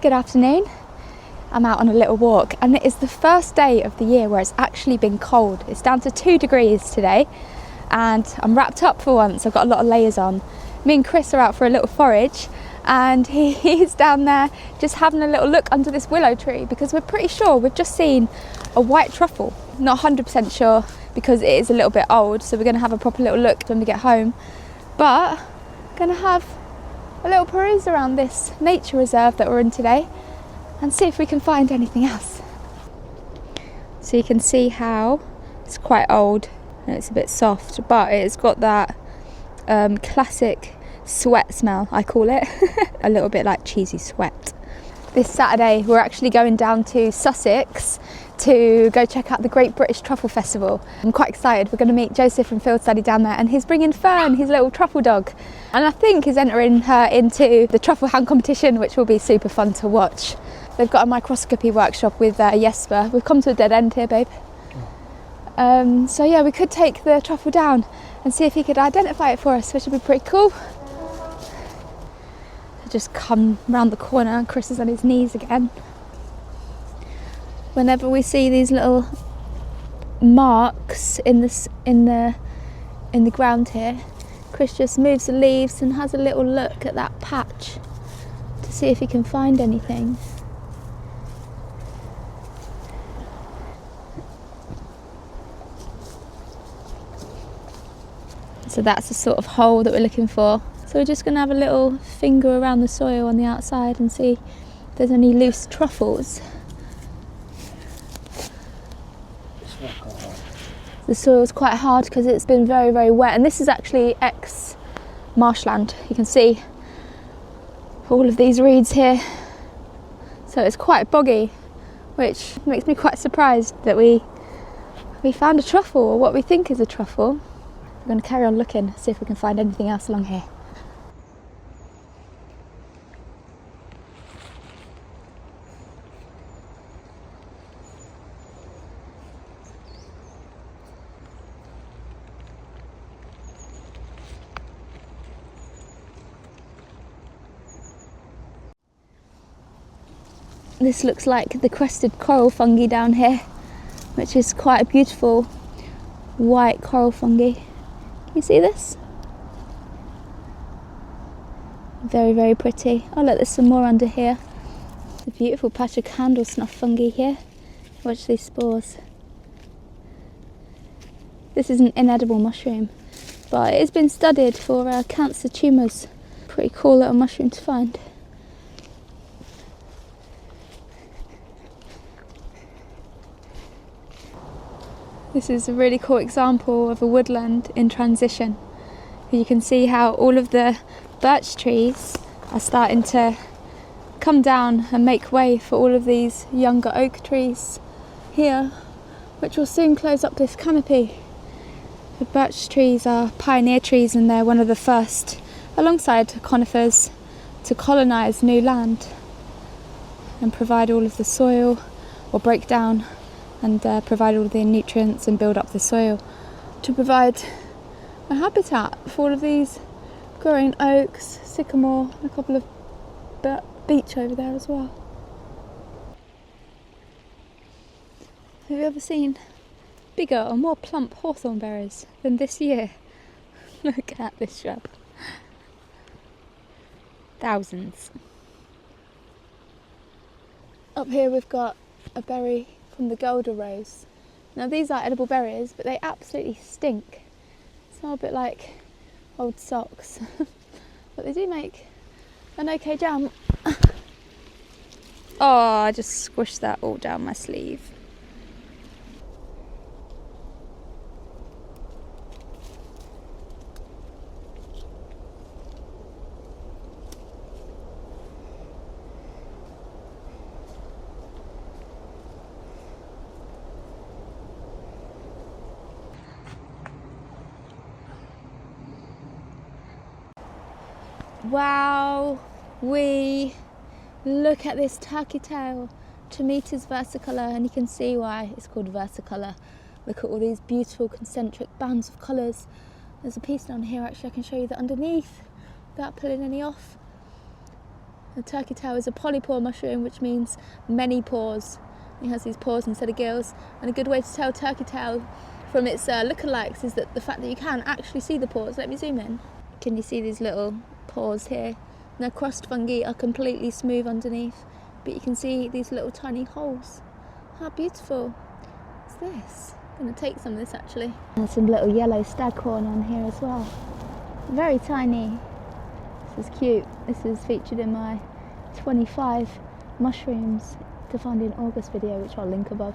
Good afternoon. I'm out on a little walk and it is the first day of the year where it's actually been cold. It's down to 2 degrees today and I'm wrapped up for once. I've got a lot of layers on. Me and Chris are out for a little forage and he's down there just having a little look under this willow tree because we're pretty sure we've just seen a white truffle. Not 100% sure because it is a little bit old, so we're going to have a proper little look when we get home. But going to have a little peruse around this nature reserve that we're in today and see if we can find anything else. So you can see how it's quite old and it's a bit soft, but it's got that classic sweat smell, I call it. A little bit like cheesy sweat. This Saturday we're actually going down to Sussex to go check out the Great British Truffle Festival. I'm quite excited. We're going to meet Joseph from Field Study down there and he's bringing Fern, his little truffle dog. And I think he's entering her into the truffle hound competition, which will be super fun to watch. They've got a microscopy workshop with Jesper. We've come to a dead end here, babe. So yeah, we could take the truffle down and see if he could identify it for us, which would be pretty cool. I just come round the corner and Chris is on his knees again. Whenever we see these little marks in the ground here, Chris just moves the leaves and has a little look at that patch to see if he can find anything. So that's the sort of hole that we're looking for. So we're just going to have a little finger around the soil on the outside and see if there's any loose truffles. The soil's quite hard because it's been very, very wet, and this is actually ex-marshland. You can see all of these reeds here. So it's quite boggy, which makes me quite surprised that we found a truffle, or what we think is a truffle. We're going to carry on looking, see if we can find anything else along here. This looks like the crested coral fungi down here, which is quite a beautiful white coral fungi. Can you see this? Very, very pretty. Oh look, there's some more under here. It's a beautiful patch of candle snuff fungi here. Watch these spores. This is an inedible mushroom, but it has been studied for cancer tumours. Pretty cool little mushroom to find. This is a really cool example of a woodland in transition. You can see how all of the birch trees are starting to come down and make way for all of these younger oak trees here, which will soon close up this canopy. The birch trees are pioneer trees and they're one of the first, alongside conifers, to colonise new land and provide all of the soil, or break down and provide all the nutrients and build up the soil to provide a habitat for all of these growing oaks, sycamore, and a couple of beech over there as well. Have you ever seen bigger or more plump hawthorn berries than this year? Look at this shrub. Thousands. Up here we've got a berry from the Golden Rose. Now these are edible berries, but they absolutely stink. Smell a bit like old socks, but they do make an okay jam. Oh, I just squished that all down my sleeve. Wow, look at this turkey tail. Tomatus versicolor, and you can see why it's called versicolor. Look at all these beautiful concentric bands of colours. There's a piece down here actually I can show you that underneath without pulling any off. The turkey tail is a polypore mushroom, which means many pores. It has these pores instead of gills, and a good way to tell turkey tail from its lookalikes is that the fact that you can actually see the pores. Let me zoom in. Can you see these little pores here? And their crust fungi are completely smooth underneath, but you can see these little tiny holes. How beautiful is this? I'm going to take some of this actually. There's some little yellow staghorn on here as well. Very tiny. This is cute. This is featured in my 25 mushrooms to find in August video, which I'll link above.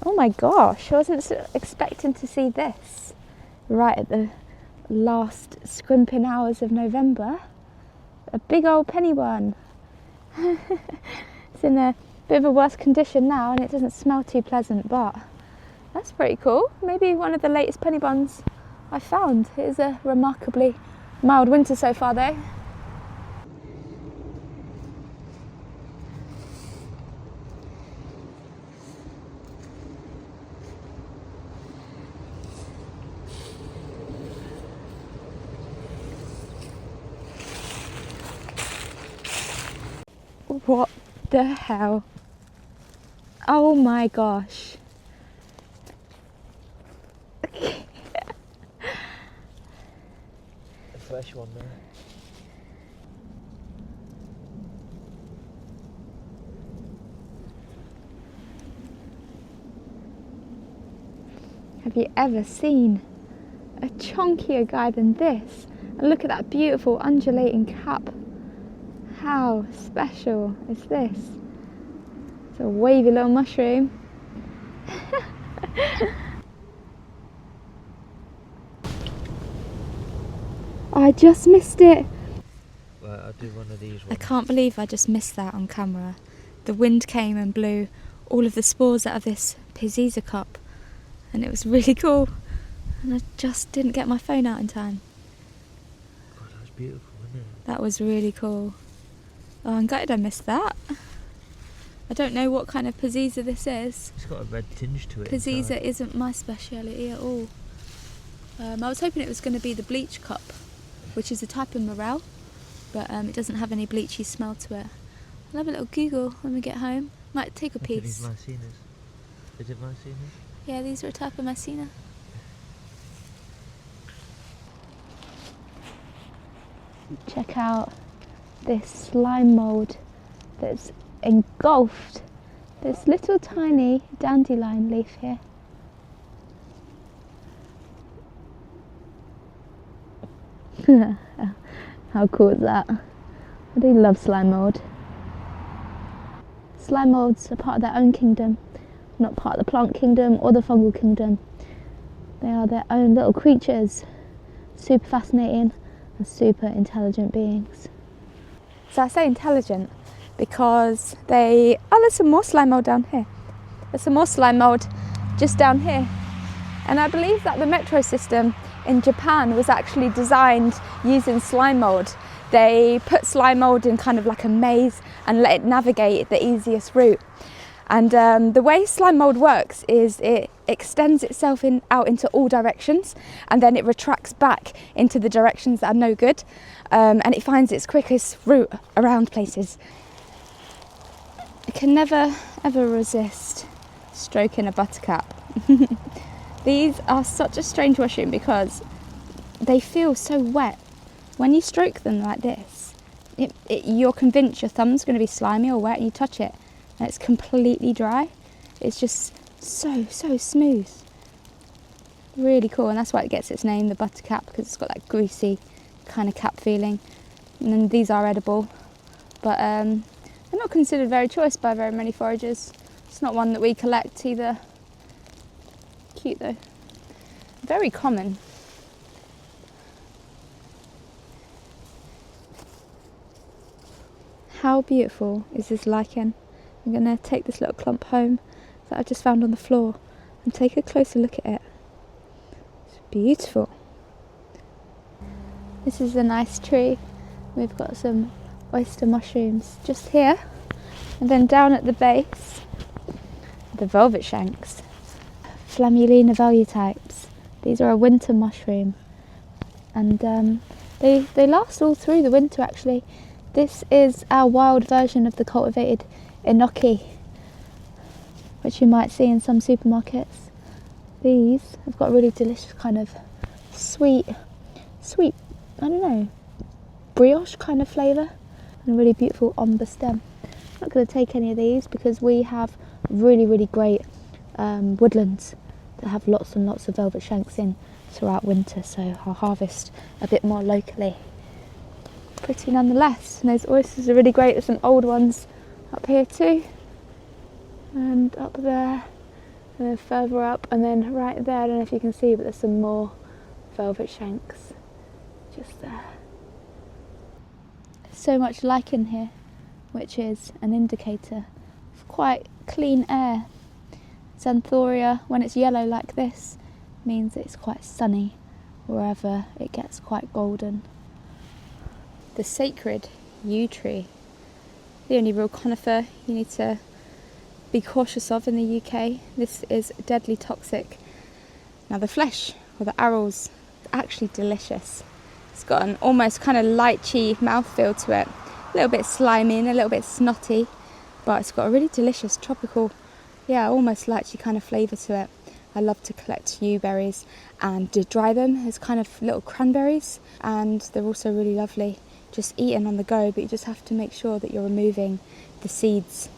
Oh my gosh, I wasn't expecting to see this right at the last scrimping hours of November. A big old penny one. It's in a bit of a worse condition now and it doesn't smell too pleasant, but that's pretty cool. Maybe one of the latest penny buns I found. It is a remarkably mild winter so far though. What the hell? Oh my gosh. The fresh one there. Have you ever seen a chunkier guy than this? And look at that beautiful undulating cap. How special is this? It's a wavy little mushroom. I just missed it. Right, I'll do one of these ones. I can't believe I just missed that on camera. The wind came and blew all of the spores out of this Buttercup, and it was really cool. And I just didn't get my phone out in time. God, that was beautiful, wasn't it? That was really cool. Oh, I'm gutted I missed that. I don't know what kind of Buttercup this is. It's got a red tinge to it. Buttercup isn't my speciality at all. I was hoping it was going to be the bleach cup, which is a type of morel, but it doesn't have any bleachy smell to it. I'll have a little Google when we get home. Might take a piece. These Mycenas. Is it Mycenas? Yeah, these are a type of Mycena. Check out this slime mould that's engulfed this little tiny dandelion leaf here. How cool is that? I do love slime mould. Slime moulds are part of their own kingdom, not part of the plant kingdom or the fungal kingdom. They are their own little creatures, super fascinating and super intelligent beings. So I say intelligent because there's some more slime mould down here. There's some more slime mould just down here. And I believe that the metro system in Japan was actually designed using slime mould. They put slime mould in kind of like a maze and let it navigate the easiest route. And the way slime mould works is it extends itself out into all directions, and then it retracts back into the directions that are no good, and it finds its quickest route around places. I can never ever resist stroking a buttercup. These are such a strange mushroom because they feel so wet. When you stroke them like this, you're convinced your thumb's going to be slimy or wet, and you touch it and it's completely dry. It's just so smooth. Really cool, and that's why it gets its name, the Buttercup, because it's got that greasy kind of cap feeling. And then these are edible, but they're not considered very choice by very many foragers. It's not one that we collect either. Cute though. Very common. How beautiful is this lichen? I'm going to take this little clump home that I just found on the floor and take a closer look at it. It's beautiful. This is a nice tree. We've got some oyster mushrooms just here, and then down at the base, the velvet shanks, Flammulina valutypes. These are a winter mushroom, and they last all through the winter actually. This is our wild version of the cultivated enoki, which you might see in some supermarkets. These have got a really delicious kind of sweet, I don't know, brioche kind of flavour, and a really beautiful ombre stem. I'm not going to take any of these because we have really great woodlands that have lots and lots of velvet shanks in throughout winter, so I'll harvest a bit more locally. Pretty nonetheless, and those oysters are really great. There's some old ones up here too, and up there, and then further up, and then right there, I don't know if you can see, but there's some more velvet shanks just there. So much lichen here, which is an indicator of quite clean air. Xanthoria, when it's yellow like this, means it's quite sunny wherever it gets quite golden. The sacred yew tree, the only real conifer you need to be cautious of in the UK. This is deadly toxic. Now the flesh, or the arils, is actually delicious. It's got an almost kind of lychee mouthfeel to it, a little bit slimy and a little bit snotty, but it's got a really delicious tropical, almost lychee kind of flavour to it. I love to collect yew berries and to dry them as kind of little cranberries, and they're also really lovely just eaten on the go, but you just have to make sure that you're removing the seeds.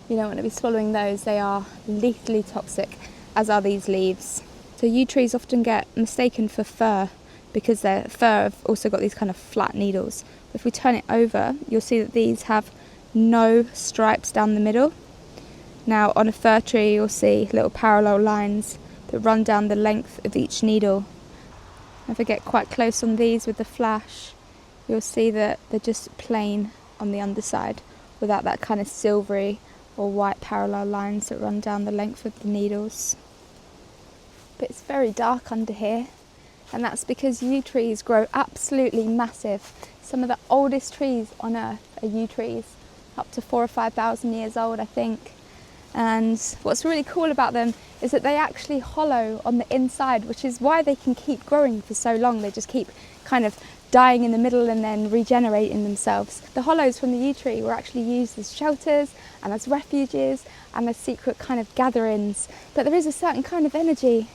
You don't want to be swallowing those. They are lethally toxic, as are these leaves. So yew trees often get mistaken for fir because their fir have also got these kind of flat needles. If we turn it over, you'll see that these have no stripes down the middle. Now on a fir tree you'll see little parallel lines that run down the length of each needle. If I get quite close on these with the flash, you'll see that they're just plain on the underside without that kind of silvery or white parallel lines that run down the length of the needles. But it's very dark under here, and that's because yew trees grow absolutely massive. Some of the oldest trees on earth are yew trees, up to 4,000 or 5,000 years old I think. And what's really cool about them is that they actually hollow on the inside, which is why they can keep growing for so long. They just keep kind of dying in the middle and then regenerating themselves. The hollows from the yew tree were actually used as shelters and as refuges and as secret kind of gatherings. But there is a certain kind of energy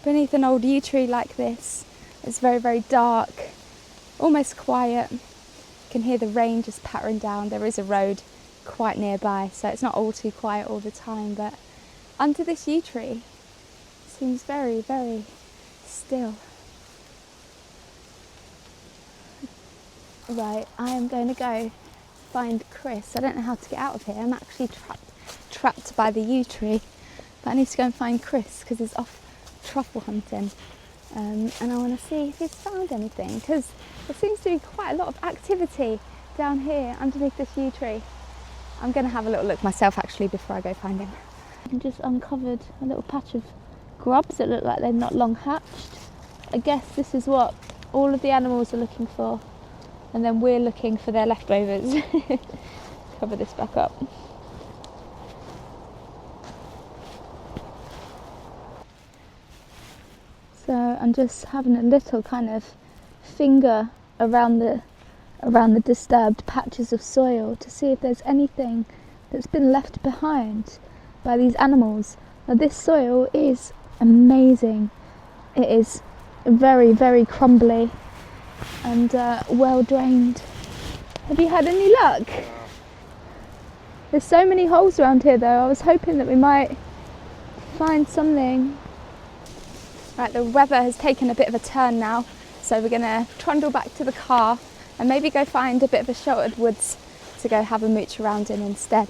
beneath an old yew tree like this. It's very dark, almost quiet. You can hear the rain just pattering down. There is a road quite nearby, so it's not all too quiet all the time, but under this yew tree it seems very still. Right, I am going to go find Chris. I don't know how to get out of here. I'm actually trapped by the yew tree, but I need to go and find Chris because he's off truffle hunting, and I want to see if he's found anything, because there seems to be quite a lot of activity down here underneath this yew tree. I'm going to have a little look myself actually before I go find him. I just uncovered a little patch of grubs that look like they're not long hatched. I guess this is what all of the animals are looking for, and then we're looking for their leftovers. Cover this back up. So I'm just having a little kind of finger around the disturbed patches of soil to see if there's anything that's been left behind by these animals. Now this soil is amazing. It is very crumbly and well drained. Have you had any luck? There's so many holes around here though. I was hoping that we might find something. Right, the weather has taken a bit of a turn now, so we're going to trundle back to the car and maybe go find a bit of a sheltered woods to go have a mooch around in instead.